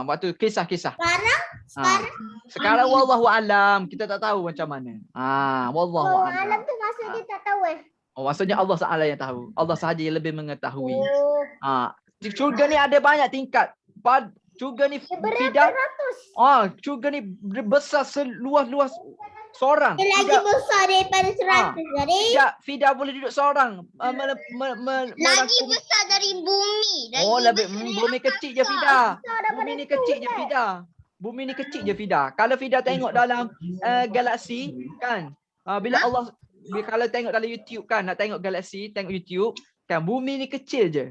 Waktu kisah-kisah. Sekarang wallahu alam, kita tak tahu macam mana. Wallahu Oh, alam. alam tu maksud dia tak tahu Maksudnya Allah Taala yang tahu. Allah sahaja yang lebih mengetahui. Oh. Syurga ni ada banyak tingkat. Syurga ni Fida. Syurga ni besar seluas-luas seorang. Dia lagi besar daripada 100 Zarif. Fida boleh duduk seorang. Lagi besar dari bumi. Bumi kecil je Fida. Bumi ni kecil je Fida. Bumi ni kecil je Fida. Kalau Fida tengok dalam galaksi kan. Kalau tengok dalam YouTube kan, nak tengok galaksi, tengok YouTube kan, bumi ni kecil je.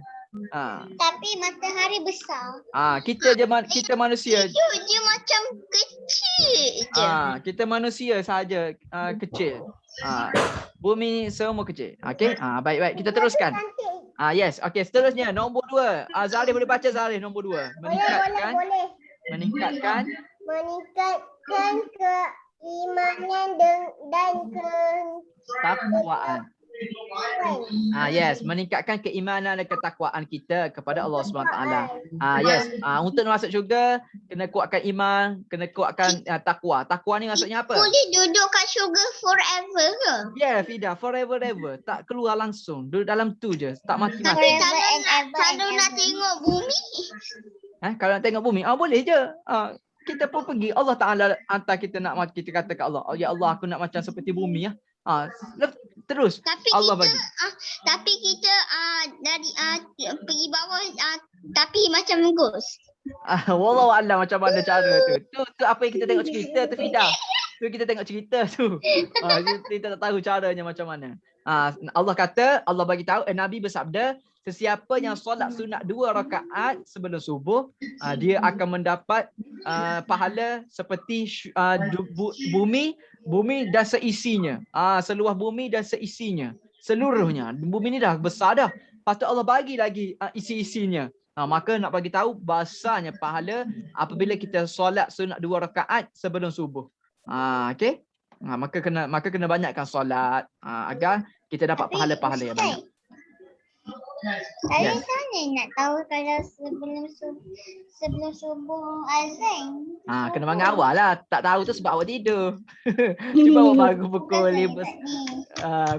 Tapi matahari besar. Kita manusia. Dia macam kecil je. Kita manusia sahaja kecil. Bumi ni semua kecil. Okey. Baik, kita teruskan. Yes. Okey, seterusnya nombor 2. Zarif boleh baca Zarif nombor 2. Boleh. Meningkatkan Keimanan dan takwaan. Yes, meningkatkan keimanan dan ketakwaan kita kepada Allah SWT. Yes, untuk masuk syurga kena kuatkan iman, kena kuatkan takwa. Takwa ni maksudnya apa? Boleh duduk kat syurga forever ke? Yeah, Fida, forever ever. Tak keluar langsung, duduk dalam tu je, tak mati-mati. Tapi kalau nak tengok bumi, Kalau nak tengok bumi, boleh je. Kita pun pergi. Allah Ta'ala hantar kita nak kita kata ke Allah, ya Allah, aku nak macam seperti bumi ya. Terus Tapi Allah kita bagi. Tapi kita dari pergi bawah tapi macam ghost. Wallahu a'lam macam mana cara tu. Tu apa yang kita tengok cerita tu, Fida. Tu kita tengok cerita tu. Kita tak tahu caranya macam mana. Allah kata, Allah bagi tahu, Nabi bersabda, sesiapa yang solat sunat 2 rakaat sebelum subuh, dia akan mendapat pahala seperti bumi dan seisinya. Seluas bumi dan seisinya. Seluruhnya. Bumi ni dah besar dah. Lepas tu Allah bagi lagi isi-isinya. Maka nak bagi tahu bahasanya pahala apabila kita solat sunat 2 rakaat sebelum subuh. Okey. Maka kena banyakkan solat agar kita dapat pahala-pahala yang banyak. Saya sana nak tahu kalau sebelum subuh azan. Kena bangun awal lah. Tak tahu tu sebab awak tidur. Cuba awak bangun pukul 5.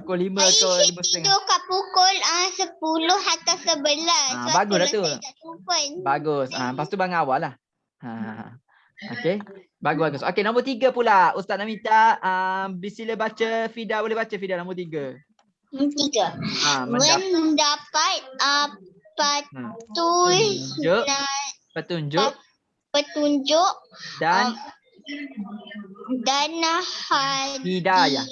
Pukul 5 atau 5:30. Tidur kat pukul 10 atau 11. Bagus lah tu. Bagus. Lepas tu bangun awal lah. Okey. Bagus. Okey, nombor 3 pula. Ustaz nak minta sila baca. Fida boleh baca, Fida, nombor 3. 3. Mendapat petunjuk dan hidayah.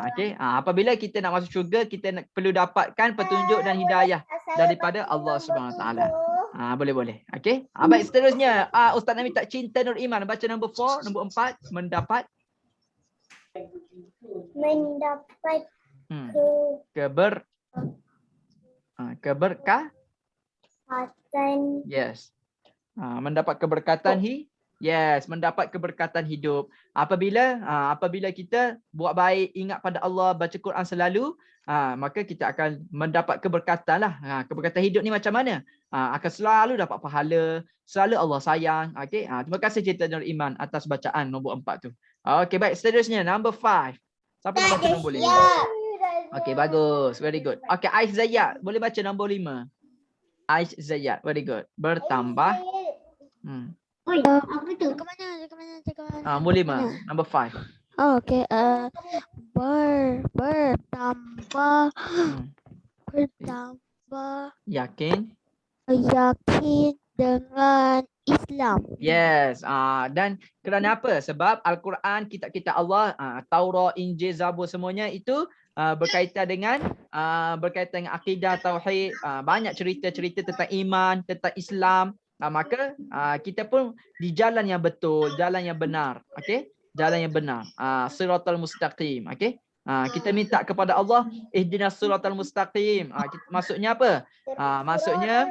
Okey. Apabila kita nak masuk syurga, kita perlu dapatkan petunjuk dan hidayah daripada Allah Subhanahu Wa Taala. Boleh. Okey. Baik, seterusnya Ustaz nak minta Cinta Nur Iman baca nombor 4, nombor 4, mendapat keberkatan. Yes. Mendapat keberkatan mendapat keberkatan hidup. Apabila kita buat baik, ingat pada Allah, baca Quran selalu, maka kita akan mendapat keberkatan lah. Keberkatan hidup ni macam mana? Akan selalu dapat pahala, selalu Allah sayang. Okey. Terima kasih Cinta Nur Iman atas bacaan nombor 4 tu. Okey, baik, seterusnya number 5. Siapa nak baca nombor 5? Okey, bagus. Very good. Okey, Ais Zayyad, boleh baca nombor 5. Ais Zayyad, very good. Bertambah. Apa tu? Ke mana? Nombor 5, number 5. Okey. Bertambah Yakin dengan Islam. Yes. Dan kerana apa? Sebab Al-Quran, kitab-kitab Allah, Taurat, Injil, Zabur, semuanya itu berkaitan dengan akidah, tauhid, banyak cerita-cerita tentang iman, tentang Islam. Maka kita pun di jalan yang betul, jalan yang benar. Okey? Jalan yang benar. Siratal mustaqim. Okey? Kita minta kepada Allah, ihdinas siratal mustaqim. Maksudnya apa? Maksudnya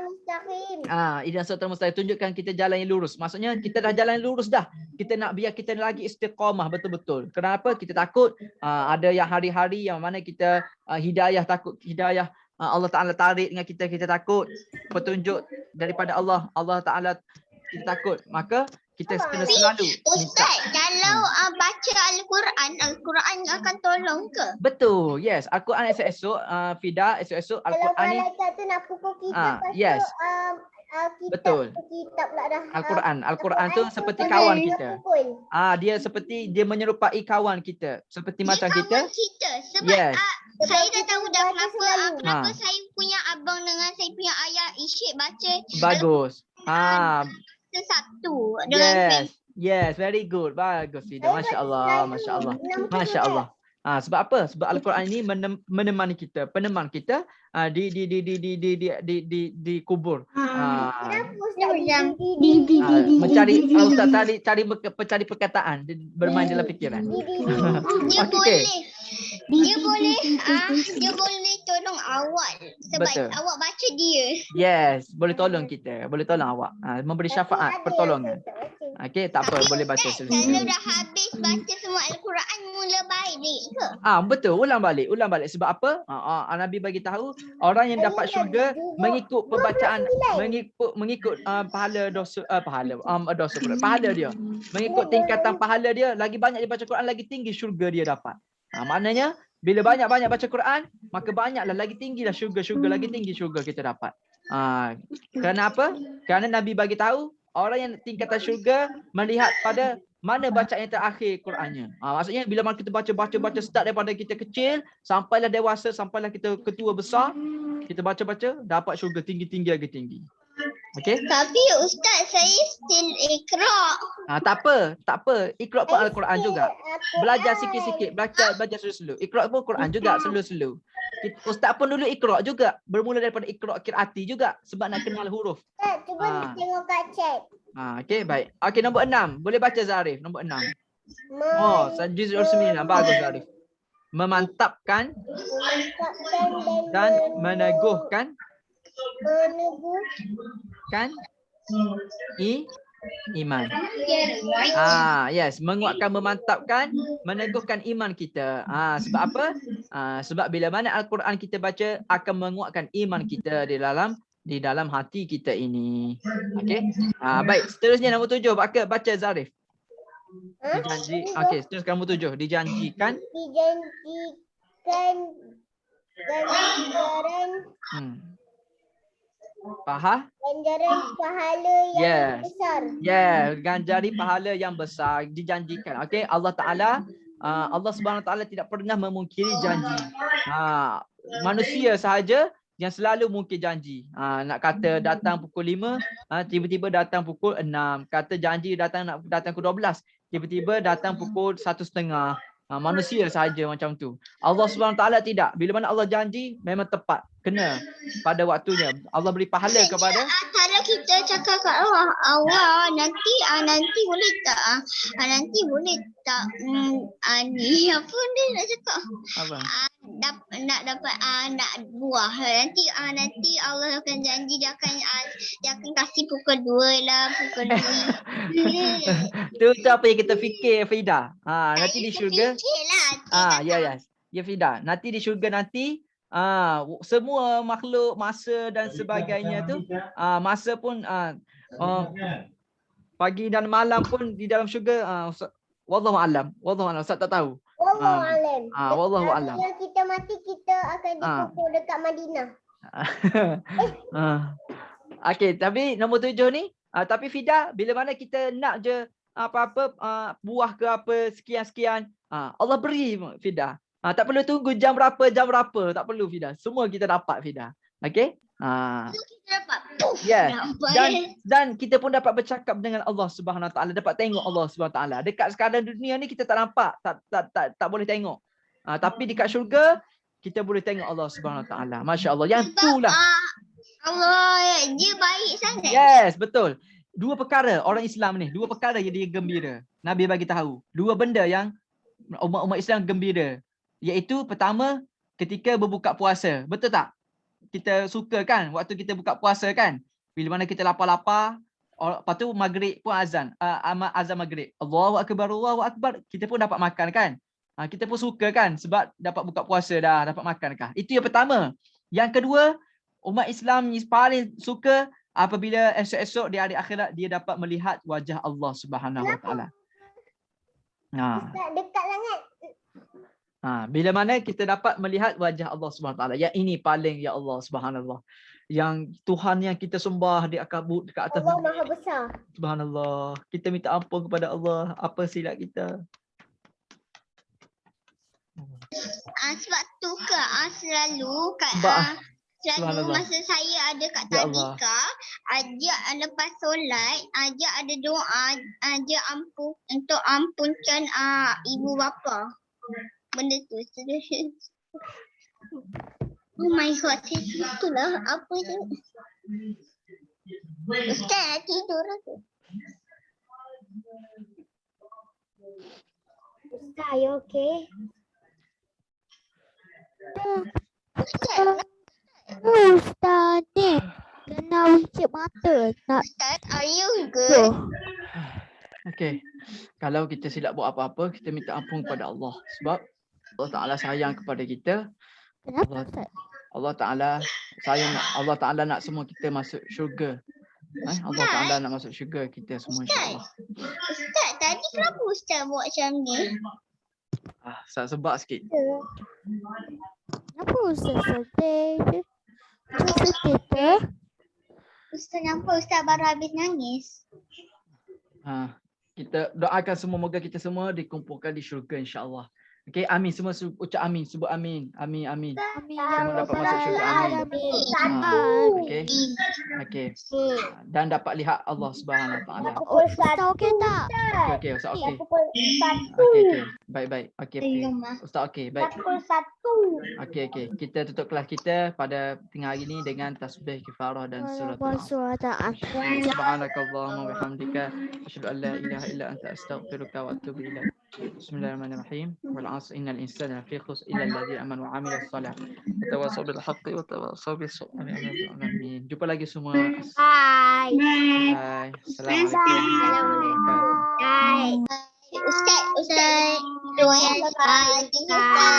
ihdinas siratal mustaqim, tunjukkan kita jalan yang lurus. Maksudnya kita dah jalan yang lurus dah. Kita nak biar kita lagi istiqamah betul-betul. Kenapa? Kita takut ada yang hari-hari yang mana kita hidayah Allah Ta'ala tarik dengan kita takut petunjuk daripada Allah Ta'ala, kita takut. Maka kita kena selalu minta. Ustaz, kalau baca Al-Quran akan tolong ke? Betul, yes. Al-Quran esok-esok, Fida, esok-esok Al-Quran ni. Kalau malaikat tu nak pukul kita, yes. Betul. Al-Quran tu seperti kawan kita. Dia seperti dia menyerupai kawan kita, seperti macam kita. Sebab yes. Saya dah tahu dah kenapa saya punya abang dengan saya punya ayah isyik baca. Bagus. Satu. Yes, very good. Bagus, Fida. Masya-Allah. Sebab apa? Sebab Al-Quran ini menemani kita, peneman kita di kubur. Mencari perkataan, bermain dalam fikiran. Dia boleh tolong awak sebab betul. Awak baca dia. Yes, boleh tolong kita, boleh tolong awak. Memberi syafaat, pertolongan. Okey, tak apa, boleh baca Kalau sendiri. dah habis baca semua Al-Quran, mula balik ke? Betul, ulang balik. Sebab apa? Nabi bagi tahu orang yang dapat syurga mengikut pembacaan, mengikut pahala dia. Mengikut tingkatan pahala dia, lagi banyak dia baca Quran, lagi tinggi syurga dia dapat. Maknanya bila banyak-banyak baca Quran, maka banyaklah lagi tinggilah syurga, lagi tinggi syurga kita dapat. Kenapa? Kerana Nabi bagi tahu orang yang tingkatan syurga melihat pada mana bacaan yang terakhir Qurannya. Maksudnya bila mana kita baca start daripada kita kecil sampailah dewasa, sampailah kita ketua besar, kita baca dapat syurga tinggi lagi tinggi. Okey? Tapi Ustaz, saya still Iqra. Tak apa. Iqra pun Al-Quran juga. Belajar sikit-sikit, belajar slow-slow. Iqra pun Quran juga slow-slow. Ustaz pun dulu Iqra juga. Bermula daripada Iqra Qiraati juga sebab nak kenal huruf. Cuba tengok kat chat. Okey, baik. Okey, nombor 6. Boleh baca Zarif, nombor 6. Juzul 9. Bagus Zarif. Memantapkan dan meneguhkan iman. Yes, menguatkan, memantapkan, meneguhkan iman kita. Sebab apa? Sebab bila mana Al-Quran kita baca akan menguatkan iman kita di dalam hati kita ini. Okey. Baik, seterusnya nombor 7. Baca Zarif. Okey, seterusnya nombor 7. Dijanjikan ganjaran pahala yang besar. Ganjari pahala yang besar dijanjikan. Okey, Allah Subhanahu Wa Taala tidak pernah memungkiri janji. Manusia sahaja yang selalu mungkir janji. Nak kata datang pukul 5, tiba-tiba datang pukul 6. Kata janji datang pukul 12, tiba-tiba datang pukul 1:30. Manusia sahaja macam tu. Allah Subhanahu Wa Taala tidak. Bila mana Allah janji memang tepat, kena pada waktunya. Allah beri pahala kepada. Kalau kita cakap kat awal nanti boleh tak? Nanti boleh tak? Ni apa dia nak cakap? Apa? Nak dapat anak buah. Nanti Allah akan janji dia akan kasih pukul 2 lah, pukul 2. Tu apa yang kita fikir, Fida. Nanti di syurga. Ya Fida. Nanti di syurga nanti semua makhluk, masa dan sebagainya tu, masa pun pagi dan malam pun di dalam syurga, wallahu alam. Ustaz tak tahu. Wallahu alam. Wallahu alam. Bila kita mati kita akan dikubur dekat Madinah. Okey, tapi nombor 7 ni, tapi Fida, bila mana kita nak je apa-apa buah ke apa sekian-sekian, Allah beri Fida. Tak perlu tunggu jam berapa, tak perlu Fida. Semua kita dapat Fida. Okey? Kita dapat. Yes. Dan kita pun dapat bercakap dengan Allah Subhanahu Wa Taala, dapat tengok Allah Subhanahu Wa Taala. Dekat sekadar dunia ni kita tak nampak, tak boleh tengok. Tapi dekat syurga kita boleh tengok Allah Subhanahu Wa Taala. Masya-Allah. Yang itulah Allah, dia baik sangat. Yes, betul. Dua perkara orang Islam ni, dua perkara yang dia gembira. Nabi bagi tahu, dua benda yang umat Islam gembira. Iaitu pertama, ketika berbuka puasa. Betul tak? Kita suka kan waktu kita buka puasa kan? Bila mana kita lapar-lapar, lepas tu maghrib pun azan. Azan maghrib. Allahu Akbar. Kita pun dapat makan kan? Kita pun suka kan sebab dapat buka puasa dah, dapat makan kan? Itu yang pertama. Yang kedua, umat Islam paling suka apabila esok-esok di hari akhirat dia dapat melihat wajah Allah Subhanahu Wa Taala. Dekat sangat. Bila mana kita dapat melihat wajah Allah Subhanahu Wa Taala. Yang ini paling, ya Allah Subhanallah. Yang Tuhan yang kita sembah di dekat atas. Allah Maha Besar. Subhanallah. Kita minta ampun kepada Allah apa silap kita. Sebab tu ke selalu masa saya ada kat tadika, ajak lepas solat, ajak ada doa, ajak untuk ampunkan ibu bapa. Benda tu. Oh my god, itulah apa tu. Ustaz tidur tu. Ustaz, you okay? Ustaz ni kena ucap mata. Ustaz, are you good? Okey. Kalau kita silap buat apa-apa, kita minta ampun kepada Allah. Sebab Allah Ta'ala sayang kepada kita. Kenapa Ustaz? Allah Ta'ala sayang. Allah Ta'ala nak semua kita masuk syurga. Allah Ta'ala nak masuk syurga kita semua, insyaAllah. Ustaz, tadi kenapa Ustaz buat macam ni? Ustaz sebab sikit. Kenapa Ustaz sedih? Ustaz sedih ke? Ustaz nampak Ustaz baru habis nangis. Kita doakan semua, moga kita semua dikumpulkan di syurga insya-Allah. Okey, amin semua, ucap amin, sebut amin. Amin, amin. Semua dapat masuk syurga, amin. Okey. Okey. Dan dapat lihat Allah Subhanahu Wa Taala. Ustaz okey tak? Okey, Ustaz okey. Pukul 1. Okey. Baik. Okey. Ustaz okey, baik. Pukul 1. Okey. Kita tutup kelas kita pada tengah hari ini dengan tasbih kifarah dan suratul Asr. Subhanakallahumma wa bihamdika asyhadu an la ilaha illa anta astaghfiruka wa atubu ilaik. Bismillahirrahmanirrahim. Wal 'asr innal insana lafi khusr illa alladhina amanu wa 'amilus salih. Tawassaw bil haqqi wa tawassaw bis sabr. Amin. Jumpa lagi semua. Bye. Bye. Assalamualaikum. Ustaz. Doa.